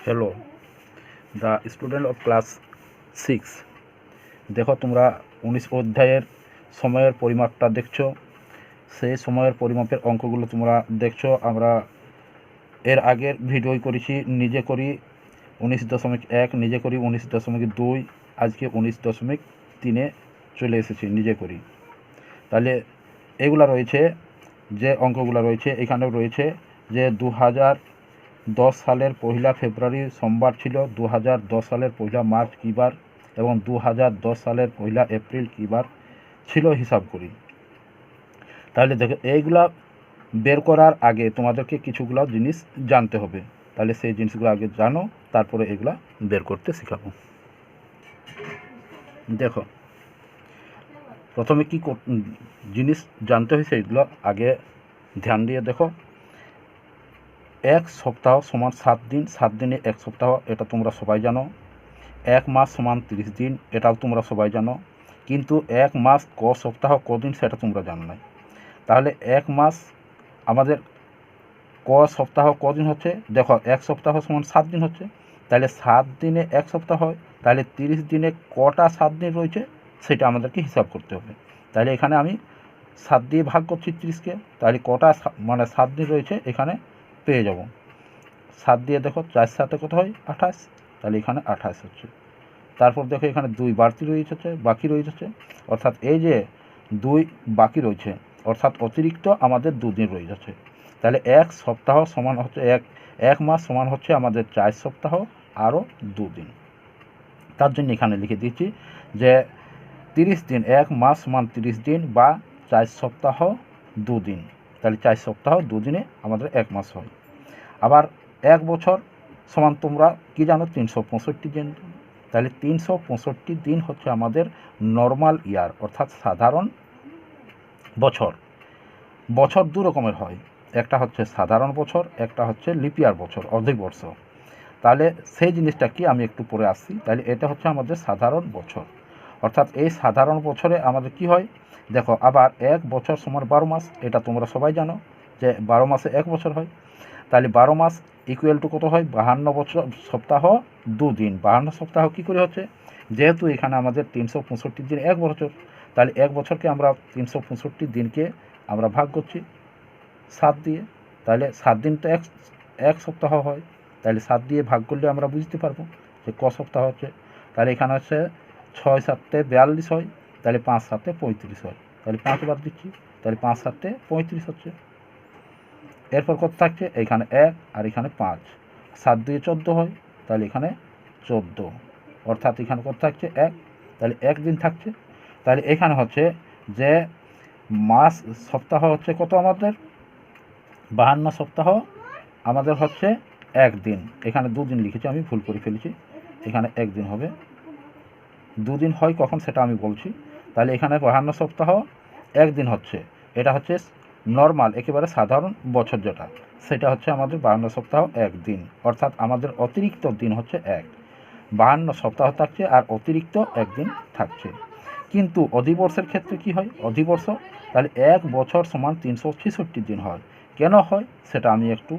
Hello the student of class 6। দেখো তোমরা 19 অধ্যায়ের সময়ের পরিমাপটা দেখছো। সেই সময়ের পরিমাপের অঙ্কগুলো তোমরা দেখছো। আমরা এর আগের ভিডিওই করেছি, নিজে করি 19.1, নিজে করি 19.2, আজকে 19.3 চলে এসেছি নিজে করি। তাহলে এগুলা রয়েছে, যে অঙ্কগুলো রয়েছে এখানেও রয়েছে যে 2010 সালের 1 ফেব্রুয়ারি সোমবার ছিল, 2010 সালের 1 মার্চ কী বার এবং 2010 সালের 1 এপ্রিল কী বার ছিল, হিসাব করি। তাহলে দেখো এইগুলা বের করার আগে তোমাদেরকে কিছুগুলো জিনিস জানতে হবে। তাহলে সেই জিনিসগুলো আগে জানো, তারপরে এগুলা বের করতে শেখাবো। দেখো প্রথমে কি জিনিস জানতে হয় সেইগুলো আগে ধ্যান দিয়ে দেখো। এক সপ্তাহ সমান 7 দিন, 7 দিনে এক সপ্তাহ, এটা তোমরা সবাই জানো। এক মাস সমান 30 দিন, এটাও তোমরা সবাই জানো। কিন্তু এক মাস ক সপ্তাহ কদিন সেটা তোমরা জানো না। তাহলে এক মাস আমাদের ক সপ্তাহ কদিন হচ্ছে, দেখো এক সপ্তাহ সমান 7 দিন হচ্ছে। তাহলে 7 দিনে এক সপ্তাহ হয়, তাহলে 30 দিনে কটা 7 দিন রয়েছে সেটা আমাদেরকে হিসাব করতে হবে। তাহলে এখানে আমি 7 দিয়ে ভাগ করছি 30কে, তাহলে কটা মানে 7 দিন রয়েছে এখানে পেয়ে যাব। 7 দিয়ে দেখো 4 7 কত হয় 28, তাহলে এখানে 28 হচ্ছে। তারপর দেখো এখানে 2 বাড়তি বাকি রয়েছে, অর্থাৎ এই যে 2 বাকি রয়েছে, অর্থাৎ অতিরিক্ত আমাদের 2 দিন রয়ে যাচ্ছে। তাহলে এক সপ্তাহ সমান হচ্ছে এক মাস সমান হচ্ছে আমাদের 4 সপ্তাহ আরও 2 দিন। তার জন্য এখানে লিখে দিচ্ছি যে 30 দিন, এক মাস সমান 30 দিন বা 4 সপ্তাহ 2 দিন। তাহলে 4 সপ্তাহ 2 দিনে আমাদের এক মাস হয়। আবার এক বছর সমান তোমরা কি জানো 365 দিন। তাহলে 365 দিন হচ্ছে আমাদের নর্মাল ইয়ার, অর্থাৎ সাধারণ বছর। বছর দু রকমের হয়, একটা হচ্ছে সাধারণ বছর, একটা হচ্ছে লিপ ইয়ার বছর, অধিবর্ষ। তাহলে সেই জিনিসটা কি আমি একটু পরে আসছি। তাহলে এটা হচ্ছে আমাদের সাধারণ বছর, অর্থাৎ এই সাধারণ বছরে আমাদের কি হয় দেখো। আবার এক বছর সমান 12 মাস, এটা তোমরা সবাই জানো যে 12 মাসে এক বছর হয়। তাহলে 12 মাস ইকুয়াল টু কত হয় 52 বছর সপ্তাহ 2 দিন। 52 সপ্তাহ কী করে হচ্ছে, যেহেতু এখানে আমাদের 365 দিন এক বছর, তাহলে এক বছরকে আমরা 365 দিনকে আমরা ভাগ করছি 7 দিয়ে। তাহলে 7 দিন তো এক সপ্তাহ হয়, তাহলে 7 দিয়ে ভাগ করলে আমরা বুঝতে পারবো যে ক সপ্তাহ হচ্ছে। তাহলে এখানে হচ্ছে 6 7 42 হয়, তাহলে 5 7 35 হয়, তাহলে 5 বার দিচ্ছি, তাহলে 5 7 35 হচ্ছে। এরপর কত থাকছে, এইখানে 1 আর এখানে 5, 7 দিয়ে 14 হয়, তাহলে এখানে 14, অর্থাৎ এখানে কত থাকছে 1, তাহলে 1 দিন থাকছে। তাহলে এখানে হচ্ছে যে মাস সপ্তাহ হচ্ছে কত আমাদের 52 সপ্তাহ আমাদের হচ্ছে 1 দিন। এখানে 2 দিন লিখেছি, আমি ভুল করে ফেলেছি, এখানে 1 দিন হবে। 2 দিন হয় কখন সেটা আমি বলছি। তাহলে এখানে 52 সপ্তাহ 1 দিন হচ্ছে, এটা হচ্ছে নর্মাল একেবারে সাধারণ বছর যেটা, সেটা হচ্ছে আমাদের 52 সপ্তাহ 1 দিন, অর্থাৎ আমাদের অতিরিক্ত দিন হচ্ছে 1। 52 সপ্তাহ থাকছে আর অতিরিক্ত 1 দিন থাকছে। কিন্তু অধিবর্ষের ক্ষেত্রে কি হয়, অধিবর্ষ তাহলে 1 বছর সমান 366 দিন হয়। কেন হয় সেটা আমি একটু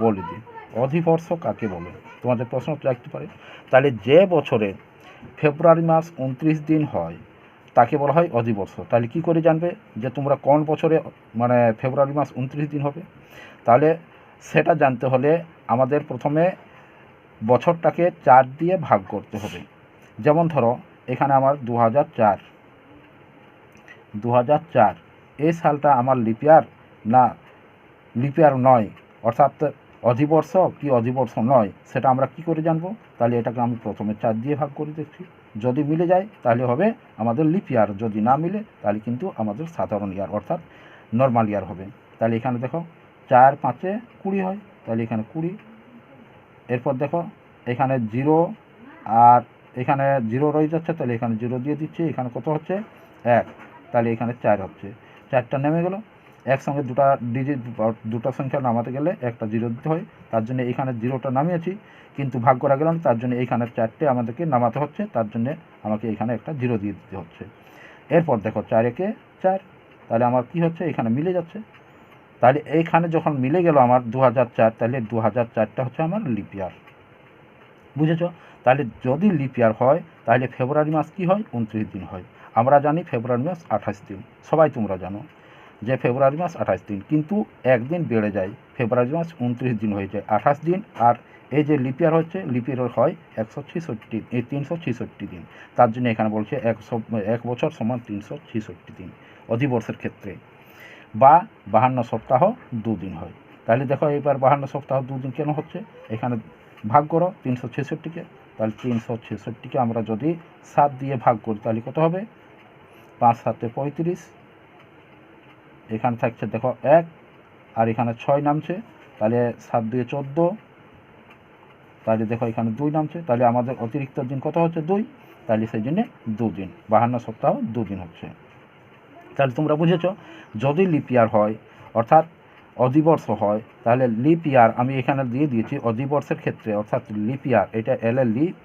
বলে দিই। অধিবর্ষ কাকে বলে তোমাদের প্রশ্ন রাখতে পারে। তাহলে যে বছরে ফেব্রুয়ারি মাস 29 দিন হয় তাকে বলা হয় অধিবর্ষ। তাহলে কি করে জানবে যে তোমরা কোন বছরে মানে ফেব্রুয়ারি মাস 29 দিন হবে? তাহলে সেটা জানতে হলে আমাদের প্রথমে বছরটাকে 4 দিয়ে ভাগ করতে হবে। যেমন ধরো এখানে আমার 2004, এই সালটা আমার লিপিয়ার না লিপিয়ার নয়, অর্থাৎ অধিবর্ষ কি অধিবর্ষ নয় সেটা আমরা কি করে জানবো? তাহলে এটাকে আমি প্রথমে 4 দিয়ে ভাগ করে দেখছি, যদি মিলে যায় তাহলে হবে আমাদের লিপ ইয়ার, যদি না মিলে তাহলে কিন্তু আমাদের সাধারণ ইয়ার অর্থাৎ নর্মাল ইয়ার হবে। তাহলে এখানে দেখো 4 5 20 হয়, তাহলে এখানে 20। এরপর দেখো এখানে 0 আর এখানে 0 রয়ে যাচ্ছে, তাহলে এখানে 0 দিয়ে দিচ্ছি, এখানে কত হচ্ছে 1, তাহলে এখানে 4 হচ্ছে, 4টা নেমে গেল। একসঙ্গে দুটো সংখ্যা নামাতে গেলে একটা 0 দিতে হয়, তার জন্য এখানে 0টা নামিয়েছি, কিন্তু ভাগ করা গেল না, তার জন্য এইখানে 4টে আমাদেরকে নামাতে হচ্ছে, তার জন্য আমাকে এখানে একটা 0 দিয়ে দিতে হচ্ছে। এরপর দেখো 4 একে 4, তাহলে আমার কি হচ্ছে এখানে মিলে যাচ্ছে। তাহলে এইখানে যখন মিলে গেল আমার 2004, তাহলে 2004টা হচ্ছে আমার লিপ ইয়ার। বুঝেছো? তাহলে যদি লিপ ইয়ার হয় তাহলে ফেব্রুয়ারি মাস কী হয়, 29 দিন হয়। আমরা জানি ফেব্রুয়ারি মাস 28 দিন, সবাই তোমরা জানো যে ফেব্রুয়ারি মাস 28 দিন, কিন্তু একদিন বেড়ে যায়, ফেব্রুয়ারি মাস 29 দিন হয়ে যায় 28 দিন। আর এই যে লিপ ইয়ার হচ্ছে, লিপ ইয়ার হয় 366 দিন। তার জন্য এখানে বলছে 1 বছর সমান 366 দিন অধিবর্ষের ক্ষেত্রে, বা 52 সপ্তাহ 2 দিন হয়। তাহলে দেখো এবার 52 সপ্তাহ 2 দিন কেন হচ্ছে, এখানে ভাগ করো 366কে, তাহলে 366কে আমরা যদি 7 দিয়ে ভাগ করি তাহলে কত হবে, 5 7 35, এখানে থাকছে দেখো 1, আর এখানে 6 নামছে, তাহলে 7 2 14, তাহলে দেখো এখানে 2 নামছে, তাহলে আমাদের অতিরিক্ত দিন কত হচ্ছে 2, তাহলে সেই জন্যে 2 দিন, 52 সপ্তাহ 2 দিন হচ্ছে। তাহলে তোমরা বুঝেছ, যদি লিপ ইয়ার হয় অর্থাৎ অধিবর্ষ হয়, তাহলে লিপ ইয়ার আমি এখানে দিয়ে দিয়েছি অধিবর্ষের ক্ষেত্রে, অর্থাৎ লিপ ইয়ার, এটা লিপ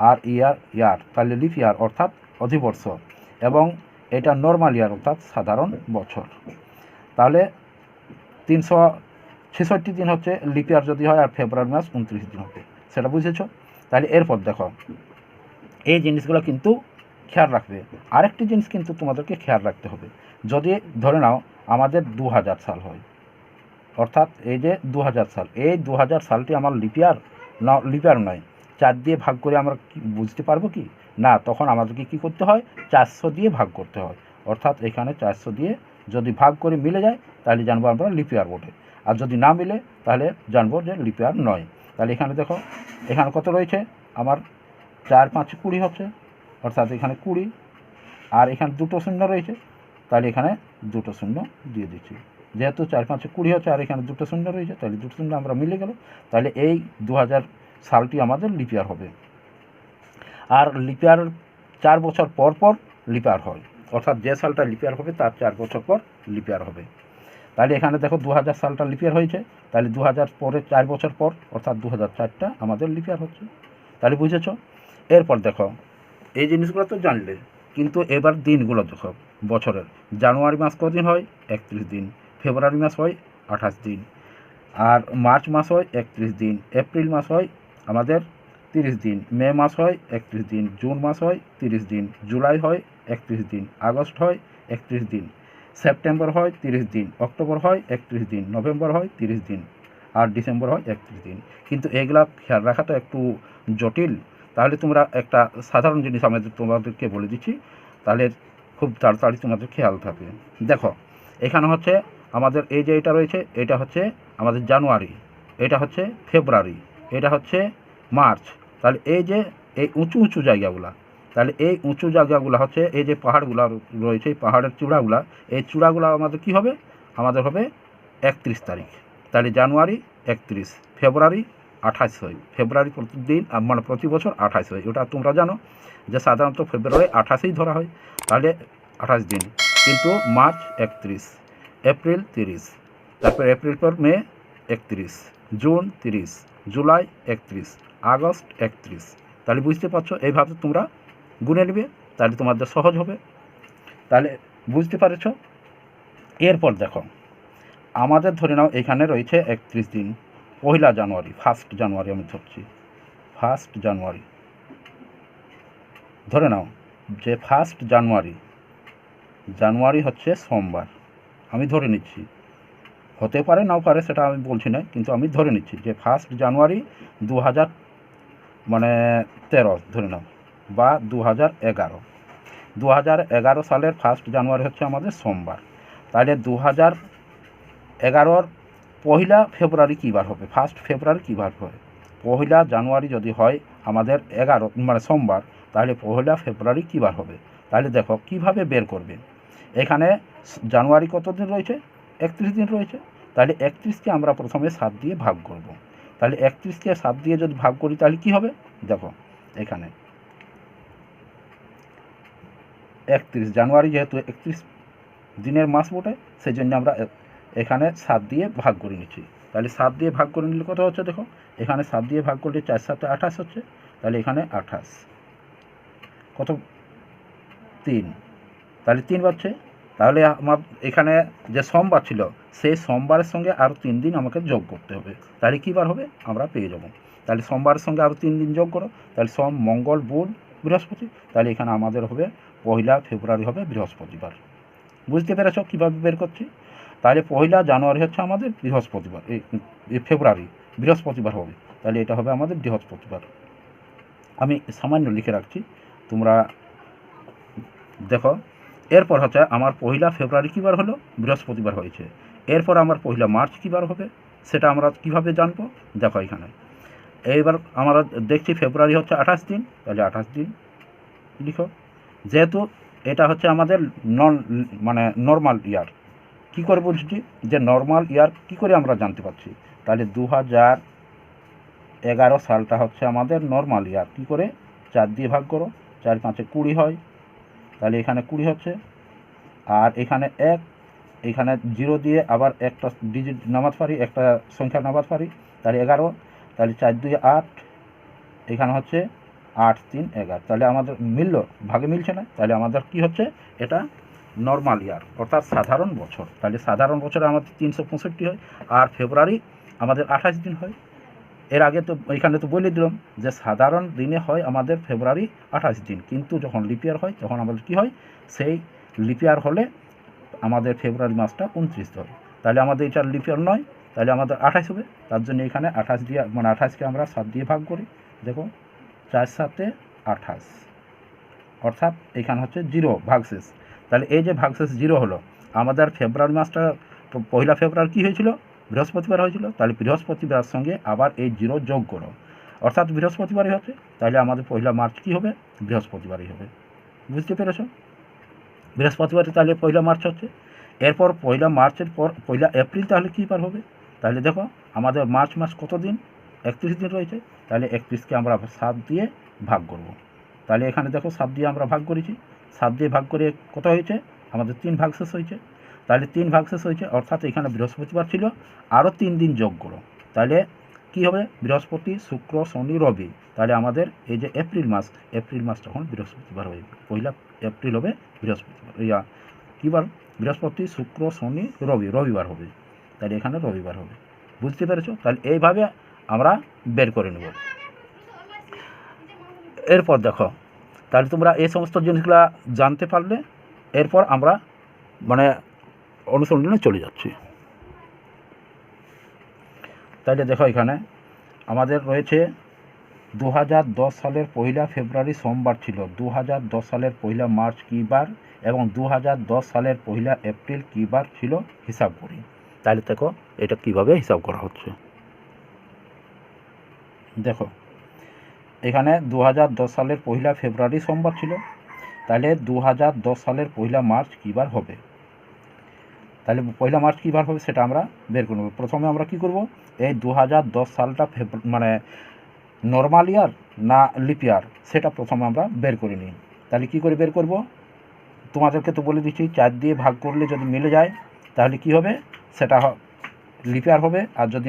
আর ইয়ার, তাহলে লিপ ইয়ার অর্থাৎ অধিবর্ষ, এবং এটা নর্মাল ইয়ার অর্থাৎ সাধারণ বছর। তাহলে 366 দিন হচ্ছে লিপ ইয়ার যদি হয়, আর ফেব্রুয়ারি মাস 29 দিন হবে, সেটা বুঝেছ? তাহলে এরপর দেখো এই জিনিসগুলো কিন্তু খেয়াল রাখবে। আরেকটি জিনিস কিন্তু তোমাদেরকে খেয়াল রাখতে হবে, যদি ধরে নাও আমাদের 2000 সাল হয়, অর্থাৎ এই যে 2000 সাল, এই 2000 সালটি আমার লিপিয়ার না, লিপিয়ার নয়, 4 দিয়ে ভাগ করে আমরা বুঝতে পারবো কি না, তখন আমাদেরকে কী করতে হয়, 400 দিয়ে ভাগ করতে হয়। অর্থাৎ এখানে 400 দিয়ে যদি ভাগ করে মিলে যায় তাহলে জানবো আমরা লিপিয়ার বটে, আর যদি না মিলে তাহলে জানবো যে লিপিয়ার নয়। তাহলে এখানে দেখো এখানে কত রয়েছে, আমার 4 5 20 হচ্ছে, অর্থাৎ এখানে 20, আর এখানে 2টো শূন্য রয়েছে, তাহলে এখানে 2টো শূন্য দিয়ে দিচ্ছি, যেহেতু 4 5 20 হচ্ছে, আর এখানে 2টো শূন্য রয়েছে, তাহলে 2টো শূন্য আমরা মিলে গেল। তাহলে এই 2000 সালটি আমাদের লিপিয়ার হবে। আর লিপিয়ার 4 বছর পর পর লিপিয়ার হয়, অর্থাৎ যে সালটা লিপিয়ার হবে তার 4 বছর পর লিপিয়ার হবে। তাহলে এখানে দেখো 2000 সালটা লিপিয়ার হয়েছে, তাহলে 2000 পরে 4 বছর পর অর্থাৎ 2004টা আমাদের লিপিয়ার হচ্ছে। তাহলে বুঝেছ? এরপর দেখো এই জিনিসগুলো তো জানলে, কিন্তু এবার দিনগুলো দেখো বছরের। জানুয়ারি মাস কদিন হয়, 31 দিন। ফেব্রুয়ারি মাস হয় 28 দিন, আর মার্চ মাস হয় 31 দিন। এপ্রিল মাস হয় আমাদের 30 দিন। মে মাস হয় 31 দিন। জুন মাস হয় 30 দিন। জুলাই হয় 31 দিন। আগস্ট হয় 31 দিন। সেপ্টেম্বর হয় 30 দিন। অক্টোবর হয় 31 দিন। নভেম্বর হয় 30 দিন, আর ডিসেম্বর হয় 31 দিন। কিন্তু এগুলা খেয়াল রাখা তো একটু জটিল। তাহলে তোমরা একটা সাধারণ জিনিস তোমাদেরকে বলে দিচ্ছি, তাহলে খুব তাড়াতাড়ি তোমাদের খেয়াল থাকবে। দেখো এখানে হচ্ছে আমাদের এই যে এটা রয়েছে, এটা হচ্ছে আমাদের জানুয়ারি, এটা হচ্ছে ফেব্রুয়ারি, এটা হচ্ছে মার্চ। তাহলে এই যে এই উঁচু উঁচু জায়গাগুলা, তাহলে এই উঁচু জায়গাগুলো হচ্ছে এই যে পাহাড়গুলো রয়েছে, এই পাহাড়ের চূড়াগুলা, এই চূড়াগুলো আমাদের কী হবে, আমাদের হবে 31 তারিখ। তাহলে জানুয়ারি 31, ফেব্রুয়ারি 28 হয়। ফেব্রুয়ারি প্রতিদিন মানে প্রতি বছর 28 হয়, ওটা তোমরা জানো যে সাধারণত ফেব্রুয়ারি 28ই ধরা হয়, তাহলে 28 দিন। কিন্তু মার্চ 31, এপ্রিল 30, তারপর এপ্রিল পর মে 31, জুন 30, জুলাই 31, আগস্ট 31। তাহলে বুঝতে পারছো, এইভাবে তোমরা গুনে নেবে, তাহলে তোমাদের সহজ হবে। তাহলে বুঝতে পারছ? এরপর দেখো আমাদের ধরে নাও এখানে রয়েছে 31 দিন। পয়লা জানুয়ারি, 1 জানুয়ারি আমি ধরছি, 1 জানুয়ারি ধরে নাও যে 1 জানুয়ারি হচ্ছে সোমবার, আমি ধরে নিচ্ছি, হতে পারে নাও পারে সেটা আমি বলছি না, কিন্তু আমি ধরে নিচ্ছি যে 1 জানুয়ারি 2013 ধরে নাও, বা 2011 সালের 1 জানুয়ারি হচ্ছে আমাদের সোমবার। তাহলে 2011-র পয়লা ফেব্রুয়ারি কী বার হবে, 1 ফেব্রুয়ারি কী বার হয়, পয়লা জানুয়ারি যদি হয় আমাদের 11 সোমবার, তাহলে পয়লা ফেব্রুয়ারি কী বার হবে। তাহলে দেখো কিভাবে বের করবে, এখানে জানুয়ারি কত দিন রয়েছে, 31 দিন রয়েছে। তাহলে 31কে আমরা প্রথমে 7 দিয়ে ভাগ করব। তাহলে 31কে 7 দিয়ে যদি ভাগ করি তাহলে কী হবে, দেখো এখানে 31 জানুয়ারি যেহেতু 31 দিনের মাস বটে, সেই জন্য আমরা এখানে 7 দিয়ে ভাগ করে নিচ্ছি। তাহলে 7 দিয়ে ভাগ করে নিলে কত হচ্ছে, দেখো এখানে 7 দিয়ে ভাগ করলে 4 7 28 হচ্ছে, তাহলে এখানে 28 কত 3, তাহলে 3 বাড়ছে। তাহলে আমার এখানে যে সোমবার ছিল সেই সোমবারের সঙ্গে আরও 3 দিন আমাকে যোগ করতে হবে, তাহলে কী বার হবে আমরা পেয়ে যাব। তাহলে সোমবারের সঙ্গে আরও 3 দিন যোগ করো, তাহলে সোম মঙ্গল বুধ বৃহস্পতি, তাহলে এখানে আমাদের হবে 1 ফেব্রুয়ারি হবে বৃহস্পতিবার। বুঝতে পেরেছ কীভাবে বের করছি? তাহলে 1 জানুয়ারি হচ্ছে আমাদের বৃহস্পতিবার, এই ফেব্রুয়ারি বৃহস্পতিবার হবে, তাহলে এটা হবে আমাদের বৃহস্পতিবার। আমি সামান্য লিখে রাখছি, তোমরা দেখো। এরপর হচ্ছে আমার 1 ফেব্রুয়ারি কী বার হলো? বৃহস্পতিবার হয়েছে। এরপর আমার 1 মার্চ কী বার হবে সেটা আমরা কীভাবে জানবো? দেখো এখানে এইবার আমরা দেখছি ফেব্রুয়ারি হচ্ছে 28 দিন, তাহলে 28 দিন লিখো। যেহেতু এটা হচ্ছে আমাদের নর্মাল ইয়ার, কী করে বুঝছি যে নর্মাল ইয়ার কী করে আমরা জানতে পারছি? তাহলে 2011 সালটা হচ্ছে আমাদের নর্মাল ইয়ার। কী করে? 4 দিয়ে ভাগ করো, 4 5 20 হয়, তাহলে এখানে 20 হচ্ছে। আর এখানে 1, এখানে 0 দিয়ে আবার একটা ডিজিট নামাতে পারি, একটা সংখ্যা নামাতে পারি, তাহলে 11, তাহলে 4 2 8, এখানে হচ্ছে 8 3 11, তাহলে আমাদের মিলল, ভাগে মিলছে না, তাহলে আমাদের কি হচ্ছে? এটা নর্মাল ইয়ার অর্থাৎ সাধারণ বছর। তাহলে সাধারণ বছরে আমাদের 365 হয়, আর ফেব্রুয়ারি আমাদের 28 দিন হয়। এর আগে তো এখানে তো বলে দিলাম যে সাধারণ দিনে হয় আমাদের ফেব্রুয়ারি 28 দিন, কিন্তু যখন লিপিয়ার হয় তখন আমাদের কি হয়? সেই লিপিয়ার হলে আমাদের ফেব্রুয়ারি মাসটা 29 হয়, তাহলে আমাদের এটা লিপিয়ার নয়, তাহলে আমাদের 28 হবে। তার জন্য এখানে 28 দিয়ে 28কে আমরা 7 দিয়ে ভাগ করি। দেখো 4 7 28, অর্থাৎ এখানে হচ্ছে 0 ভাগশেষ। তাহলে এই যে ভাগশেষ 0 হলো, আমাদের ফেব্রুয়ারি মাসটা 1 ফেব্রুয়ারি কী হয়েছিল? বৃহস্পতিবার হয়েছিল, তাহলে বৃহস্পতিবার সঙ্গে আবার এই 0 যোগ করো, অর্থাৎ বৃহস্পতিবারই হচ্ছে, তাহলে আমাদের 1 মার্চ কী হবে? বৃহস্পতিবারই হবে। বুঝতে পেরেছ? বৃহস্পতিবারে তাহলে 1 মার্চ হচ্ছে। এরপর 1 মার্চের পর 1 এপ্রিল তাহলে কী বার হবে? তাহলে দেখো আমাদের মার্চ মাস কত দিন? 31 দিন রয়েছে, তাহলে 31কে আমরা 7 দিয়ে ভাগ করব। তাহলে এখানে দেখো 7 দিয়ে আমরা ভাগ করেছি, 7 দিয়ে ভাগ করে কত হয়েছে? আমাদের 3 ভাগশেষ হয়েছে, তাহলে 3 ভাগশেষ হয়েছে, অর্থাৎ এখানে বৃহস্পতিবার ছিল, আরও 3 দিন যোগ করো, তাহলে কী হবে? বৃহস্পতি শুক্র শনি রবি, তাহলে আমাদের এই যে এপ্রিল মাস তখন বৃহস্পতিবার হবে, 1 এপ্রিল হবে বৃহস্পতিবার, কী বার? বৃহস্পতি শুক্র শনি রবি, রবিবার হবে, তাহলে এখানে রবিবার হবে। বুঝতে পেরেছো? তাহলে এইভাবে আমরা বের করে নেব। এরপর দেখো, তাহলে তোমরা এই সমস্ত জিনিসগুলো জানতে পারলে, এরপর আমরা অনুসরণে চলে যাচ্ছি। তাহলে দেখো এখানে আমাদের রয়েছে 2010 সালের 1 ফেব্রুয়ারি সোমবার ছিল, 2010 সালের 1 মার্চ কী বার, এবং 2010 সালের 1 এপ্রিল কী বার ছিল, হিসাব করি। তাহলে দেখো এটা কিভাবে হিসাব করা হচ্ছে। দেখো এখানে 2010 সালের 1 ফেব্রুয়ারি সোমবার ছিল, তাহলে 2010 সালের 1 মার্চ কী বার হবে? তাহলে 1 মার্চ কী বার হবে সেটা আমরা বের করে নেব। প্রথমে আমরা কি করব? এই 2010 সালটা নর্মাল ইয়ার না লিপ ইয়ার সেটা প্রথমে আমরা বের করে নিই। তাহলে কী করে বের করব? তোমাদেরকে তো বলে দিচ্ছি 4 দিয়ে ভাগ করলে যদি মিলে যায় তাহলে কি হবে? সেটা লিপ ইয়ার হবে, আর যদি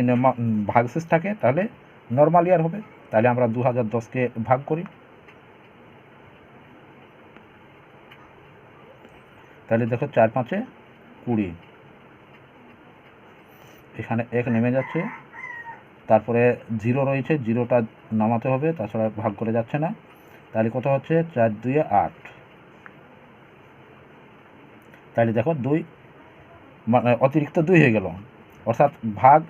ভাগশেষ থাকে তাহলে নর্মাল ইয়ার হবে। তাহলে আমরা 2010কে ভাগ করি, তাহলে দেখো 4 5 20, এখানে 1 নেমে যাচ্ছে, তারপরে 0 রয়েছে, 0টা নামাতে হবে, তাছাড়া ভাগ করে যাচ্ছে না। তাহলে কত হচ্ছে? 4 2 8, তাহলে দেখো 2 অতিরিক্ত 2 হয়ে গেল, অর্থাৎ ভাগ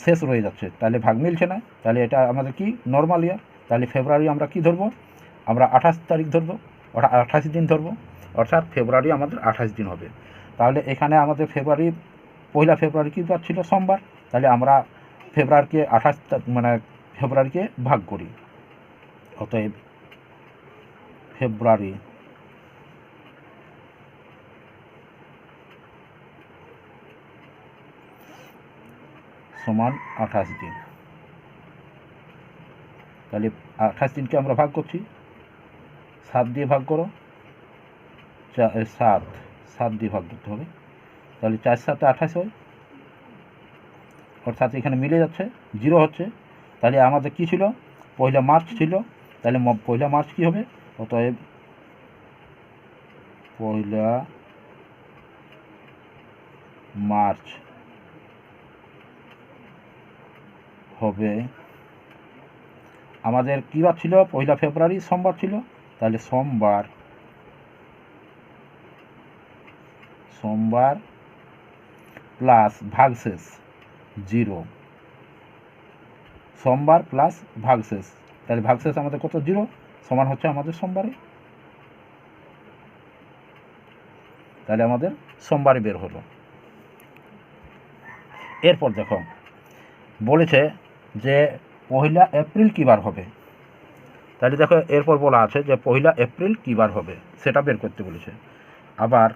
শেষ রয়ে যাচ্ছে, তাহলে ভাগ মিলছে না, তাহলে এটা আমাদের কি নর্মাল ইয়ার। তাহলে ফেব্রুয়ারি আমরা কি ধরবো? আমরা 28 তারিখ ধরবো, 28 দিন ধরবো, অর্থাৎ ফেব্রুয়ারি আমাদের 28 দিন হবে। তাহলে এখানে আমাদের 1 ফেব্রুয়ারি কী বার ছিল? সোমবার, তাহলে আমরা ফেব্রুয়ারিকে 28 ফেব্রুয়ারিকে ভাগ করি, অতএব ফেব্রুয়ারি সমান 28 দিন। তাহলে 28 দিনকে আমরা ভাগ করছি, 7 দিয়ে ভাগ করো, 7 দিয়ে ভাগ করতে হবে, তাহলে 4 7 28 হয়, অর্থাৎ এখানে মিলে যাচ্ছে, 0 হচ্ছে। তাহলে আমাদের কি ছিল? 1 মার্চ ছিল, তাহলে 1 মার্চ কী হবে? অতএব 1 মার্চ হবে আমাদের কী বার ছিল? 1 ফেব্রুয়ারি সোমবার ছিল। তাহলে সোমবার প্লাস ভাগশেষ 0, সোমবার প্লাস ভাগশেষ, তাহলে ভাগশেষ আমাদের কত? 0, সমান হচ্ছে আমাদের সোমবারে। তাহলে আমাদের সোমবারে বের হলো। এরপর দেখো বলেছে যে 1 এপ্রিল কী বার হবে। তাহলে দেখো এরপর বলা আছে যে 1 এপ্রিল কী বার হবে সেটা বের করতে বলেছে। আবার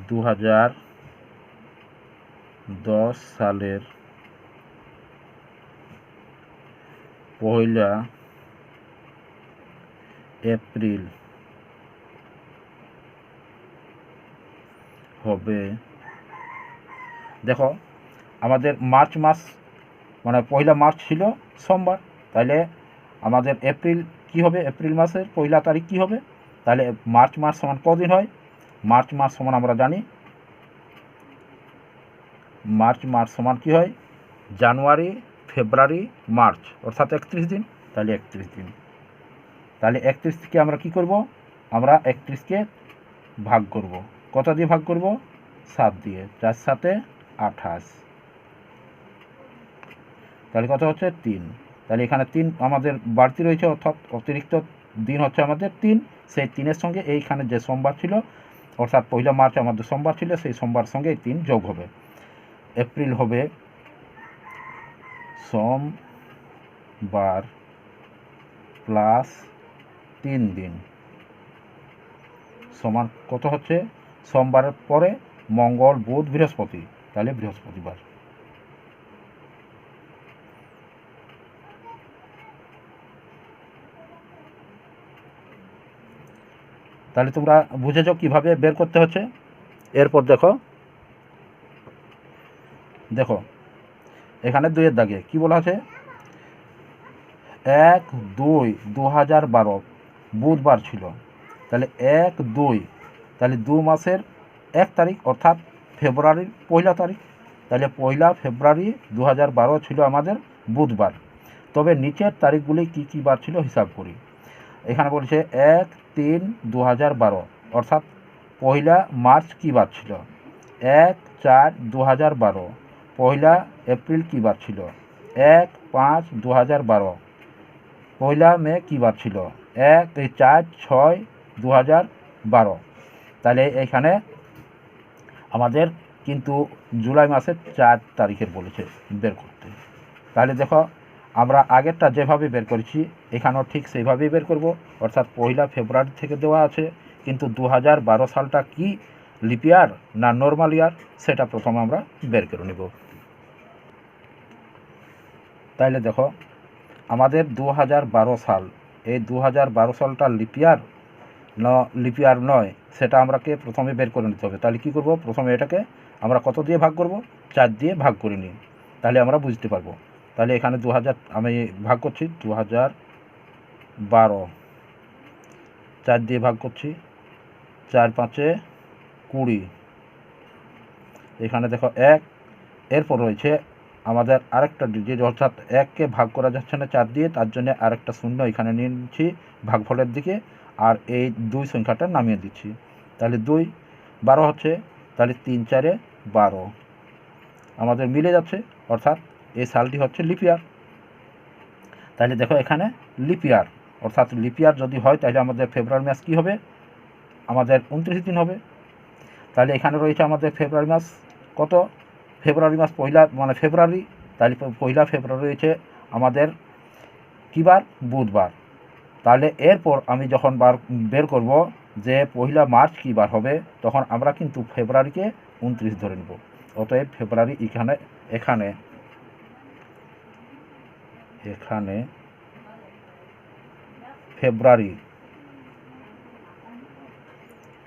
2010 সালের 1 এপ্রিল হবে, দেখো আমাদের মার্চ মাস মানে 1 মার্চ ছিল সোমবার, তাহলে আমাদের এপ্রিল কি হবে? এপ্রিল মাসের 1 তারিখ কী হবে? তাহলে মার্চ মাস সমান কদিন হয়? মার্চ মাস সমান আমরা জানি মার্চ মাস সমান কী হয়? জানুয়ারি, ফেব্রুয়ারি, মার্চ, অর্থাৎ 31 দিন। তাহলে 31 দিন। তাহলে 31 থেকে আমরা কি করব? আমরা 31কে ভাগ করব। কত দিয়ে ভাগ করব? 7 দিয়ে। 4 7 28, তাহলে কত হচ্ছে? 3। তাহলে এখানে 3 আমাদের বাড়তি রয়েছে, অর্থাৎ অতিরিক্ত দিন হচ্ছে আমাদের 3। সেই 3-এর সঙ্গে এইখানে যে সোমবার ছিল, অর্থাৎ 1 মার্চ আমাদের সোমবার ছিল, সেই সোমবার সঙ্গে এই 3 যোগ হবে। এপ্রিল হবে সোমবার প্লাস 3 দিন সমান কত হচ্ছে? সোমবারের পরে মঙ্গল, বুধ, বৃহস্পতি, তাহলে বৃহস্পতিবার। তাহলে তোমরা বুঝেছ কিভাবে বের করতে হচ্ছে। এরপর দেখো এখানে 2-এর দাগে কি বলা আছে? 1-2-2012 বুধবার ছিল। তাহলে 1-2, তাহলে 2 মাসের 1 তারিখ, অর্থাৎ ফেব্রুয়ারির 1 তারিখ। তাহলে 1 ফেব্রুয়ারি 2012 ছিল আমাদের বুধবার। তবে নিচের তারিখগুলি কী কী বার ছিল হিসাব করি। এখানে বলছে 1-3-2012, অর্থাৎ 1 মার্চ কী বার ছিল? 1-4-2012। 1 এপ্রিল কী বার ছিল? 1-5-2012। 1 মে কী বার ছিল? 1-4-6-2012। তাহলে এখানে আমাদের কিন্তু জুলাই মাসের 4 তারিখের বলেছে বের করতে। তাহলে দেখো আমরা আগেরটা যেভাবে বের করেছি এখানেও ঠিক সেইভাবেই বের করব, অর্থাৎ 1 ফেব্রুয়ারি থেকে দেওয়া আছে, কিন্তু 2012 সালটা কি লিপ ইয়ার না নর্মাল ইয়ার সেটা প্রথমে আমরা বের করে নেব। তাইলে দেখো আমাদের 2012 সাল, এই 2012 সালটা লিপ ইয়ার নয়, সেটা আমরাকে প্রথমে বের করে নিতে হবে। তাহলে কী করব? প্রথমে এটাকে আমরা কত দিয়ে ভাগ করব? 4 দিয়ে ভাগ করে নিই, তাহলে আমরা বুঝতে পারবো। তাহলে এখানে 2000 আমি ভাগ করছি, 2012 4 দিয়ে ভাগ করছি, 4-5-20। এখানে দেখো 1, এরপর রয়েছে আমাদের আরেকটা ডিজিট, অর্থাৎ 1কে ভাগ করা যাচ্ছে না 4 দিয়ে, তার জন্য আরেকটা শূন্য এখানে নিয়ে নিচ্ছি ভাগফলের দিকে, আর এই 2 সংখ্যাটা নামিয়ে দিচ্ছি। তাহলে 2-12 হচ্ছে, তাহলে 3-4-12 আমাদের মিলে যাচ্ছে, অর্থাৎ এই সালটি হচ্ছে লিপ ইয়ার। তাহলে দেখো এখানে লিপ ইয়ার, অর্থাৎ লিপ ইয়ার যদি হয় তাহলে আমাদের ফেব্রুয়ারি মাস কী হবে? আমাদের 29 দিন হবে। তাহলে এখানে রয়েছে আমাদের ফেব্রুয়ারি মাস কত? ফেব্রুয়ারি মাস 1 ফেব্রুয়ারি, তাহলে 1 ফেব্রুয়ারি রয়েছে আমাদের কী বার? বুধবার। তাহলে এরপর আমি যখন বের করব যে 1 মার্চ কী বার হবে, তখন আমরা কিন্তু ফেব্রুয়ারিকে 29 ধরে নেব। অতএব ফেব্রুয়ারি এখানে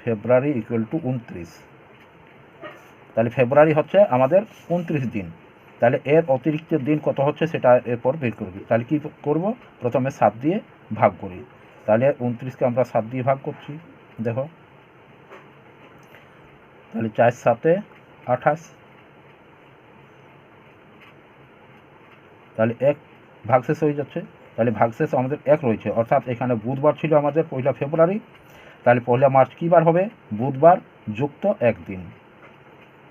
ফেব্রুয়ারি ইকুয়াল টু 29। তাহলে ফেব্রুয়ারি হচ্ছে আমাদের 29 দিন। তাহলে এর অতিরিক্ত দিন কত হচ্ছে সেটা এরপর বের করবি। তাহলে কী করব? প্রথমে 7 দিয়ে ভাগ করি। তাহলে 29কে আমরা 7 দিয়ে ভাগ করছি, দেখো তাহলে 4-7-28, তাহলে 1 ভাগশেষ হয়ে যাচ্ছে, তাহলে ভাগশেষ আমাদের 1 রয়েছে, অর্থাৎ এখানে বুধবার ছিল আমাদের 1 ফেব্রুয়ারি, তাহলে 1 মার্চ কী বার হবে? বুধবার যুক্ত 1 দিন,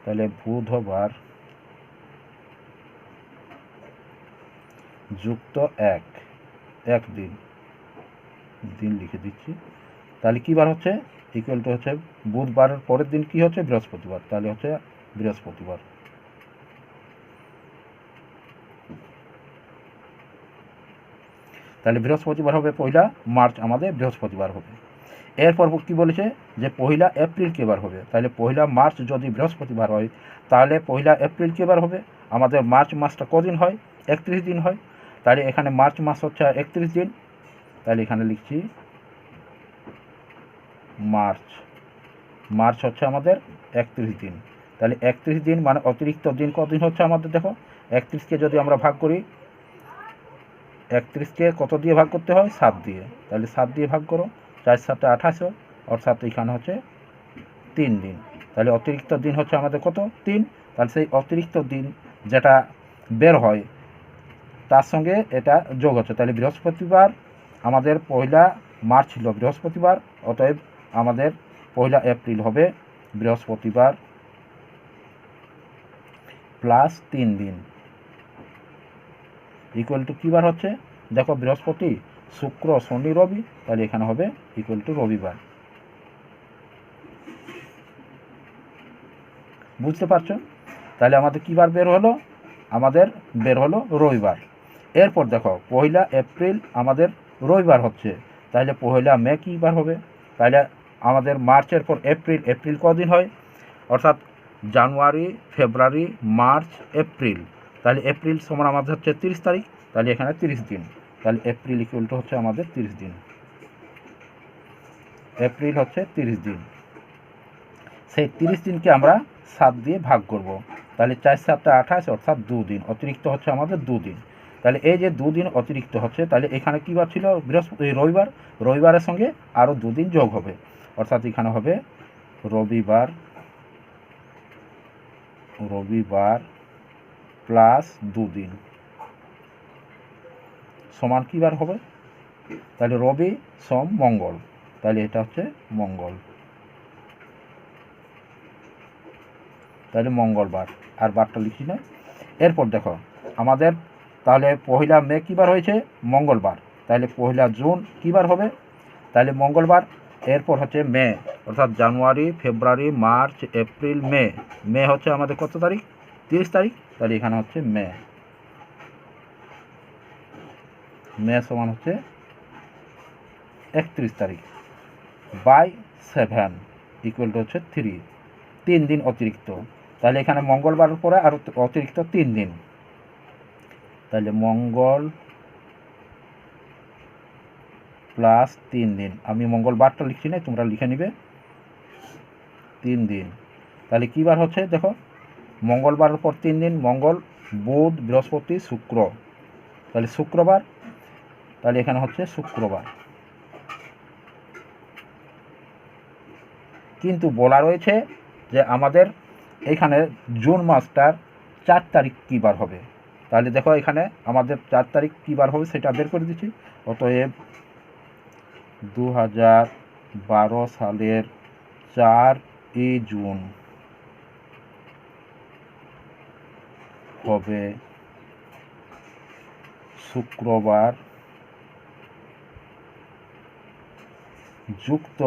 তাহলে বুধবার যুক্ত 1 দিন লিখে দিচ্ছি। তাহলে কী বার হচ্ছে? ইকুয়াল টু হচ্ছে বুধবারের পরের দিন কী হচ্ছে? বৃহস্পতিবার, তাহলে হচ্ছে বৃহস্পতিবার। তাহলে বৃহস্পতিবার হবে 1 মার্চ আমাদের বৃহস্পতিবার হবে। এরপর কী বলেছে যে 1 এপ্রিল কী বার হবে? তাহলে 1 মার্চ যদি বৃহস্পতিবার হয় তাহলে 1 এপ্রিল কী বার হবে? আমাদের মার্চ মাসটা কদিন হয়? 31 দিন হয়। তাহলে এখানে মার্চ মাস হচ্ছে 31 দিন, তাহলে এখানে লিখছি মার্চ হচ্ছে আমাদের 31 দিন। তাহলে 31 দিন মানে অতিরিক্ত দিন কদিন হচ্ছে আমাদের? দেখো 31কে যদি আমরা ভাগ করি, 31কে কত দিয়ে ভাগ করতে হয়? 7 দিয়ে, তাহলে 7 দিয়ে ভাগ করো, 4 7 28, অর্থাৎ এখানে হচ্ছে 3 দিন। তাহলে অতিরিক্ত দিন হচ্ছে আমাদের কত? 3। তাহলে সেই অতিরিক্ত দিন যেটা বের হয় তার সঙ্গে এটা যোগ হচ্ছে, তাহলে বৃহস্পতিবার আমাদের 1 মার্চ ছিল বৃহস্পতিবার, অতএব আমাদের 1 এপ্রিল হবে বৃহস্পতিবার প্লাস 3 দিন ইকুয়াল টু কী বার হচ্ছে? দেখো বৃহস্পতি, শুক্র, শনি, রবি, তাহলে এখানে হবে ইকুয়াল টু রবিবার। বুঝতে পারছো? তাহলে আমাদের কী বার বের হলো? আমাদের বের হলো রবিবার। এরপর দেখো 1 এপ্রিল আমাদের রবিবার হচ্ছে, তাহলে 1 মে কী বার হবে? তাহলে আমাদের মার্চের পর এপ্রিল কদিন হয়? অর্থাৎ জানুয়ারি, ফেব্রুয়ারি, মার্চ, এপ্রিল, তাহলে এপ্রিল সমান আমাদের হচ্ছে 30 তারিখ, তাহলে এখানে 30 দিন, তাহলে এপ্রিল ইকুয়াল টু হচ্ছে আমাদের 30 দিন। এপ্রিল হচ্ছে 30 দিন। সেই 30 দিনকে আমরা 7 দিয়ে ভাগ করব, তাহলে 4 7 28, অর্থাৎ 2 দিন অতিরিক্ত হচ্ছে আমাদের 2 দিন। তাহলে এই যে 2 দিন অতিরিক্ত হচ্ছে, তাহলে এখানে কী বার ছিল? রবিবার, রবিবারের সঙ্গে আরও 2 দিন যোগ হবে, অর্থাৎ এখানে হবে রবিবার প্লাস 2 দিন সমান কী বার হবে? তাহলে রবি সম মঙ্গল, তাহলে এটা হচ্ছে মঙ্গল, তাহলে মঙ্গলবার, আর বারটা লিখি না। এরপর দেখো আমাদের তাহলে 1 মে কী বার হয়েছে? মঙ্গলবার, তাহলে 1 জুন কী বার হবে? তাহলে মঙ্গলবার। এরপর হচ্ছে মে, অর্থাৎ জানুয়ারি, ফেব্রুয়ারি, মার্চ, এপ্রিল, মে হচ্ছে আমাদের কত তারিখ? 30 তারিখ, তাহলে এখানে হচ্ছে মে সমান হচ্ছে 31 তারিখ বাই 7 ইকুয়াল টু হচ্ছে 3 দিন অতিরিক্ত। তাহলে এখানে মঙ্গলবারের পরে আর অতিরিক্ত 3 দিন, তাহলে মঙ্গল প্লাস 3 দিন, আমি মঙ্গলবারটা লিখছি না, তোমরা লিখে নিবে 3 দিন। তাহলে কী বার হচ্ছে? দেখো মঙ্গলবারের পর 3 দিন, মঙ্গল, বুধ, বৃহস্পতি, শুক্র, তাহলে শুক্রবার, তাহলে এখানে হচ্ছে শুক্রবার। কিন্তু বলা রয়েছে যে আমাদের এখানে জুন মাসটার 4 তারিখ কী বার হবে? তাহলে দেখো এখানে আমাদের 4 তারিখ কী বার হবে সেটা বের করে দিচ্ছি। অতএব 2012 সালের 4ই জুন হবে শুক্রবার যুক্ত,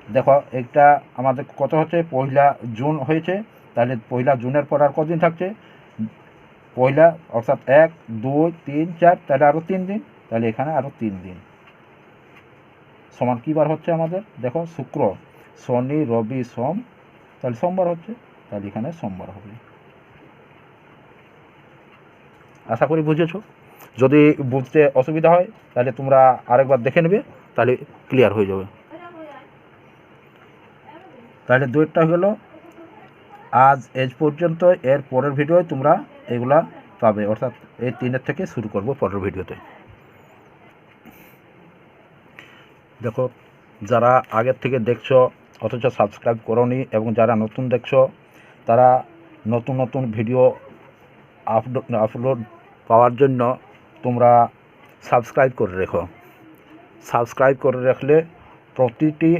দেখো এটা আমাদের কত হচ্ছে? 1 জুন হয়েছে, তাহলে 1 জুনের পর আর কদিন থাকছে? 1 অর্থাৎ 1 2 3 4, তাহলে আরও 3 দিন, তাহলে এখানে আরও 3 দিন সমান কী বার হচ্ছে আমাদের? দেখো শুক্র, শনি, রবি, সোম, তাহলে সোমবার হচ্ছে, তাহলে এখানে সোমবার হবে। আশা করি বুঝেছো। যদি বুঝতে অসুবিধা হয় তাহলে তোমরা আরেকবার দেখে নেবে, তাহলে ক্লিয়ার হয়ে যাবে। তাহলে দুইটা হয়ে গেল আজ এজ পর্যন্ত। এর পরের ভিডিওয় তোমরা এগুলা পাবে, অর্থাৎ এই 3 থেকে শুরু করব পরের ভিডিওতে। দেখো যারা আগের থেকে দেখছো অথচ সাবস্ক্রাইব করোনি, এবং যারা নতুন দেখছো তারা নতুন ভিডিও আপলোড পাওয়ার জন্য তোমরা সাবস্ক্রাইব করে রেখো। সাবস্ক্রাইব করে রাখলে প্রতিটি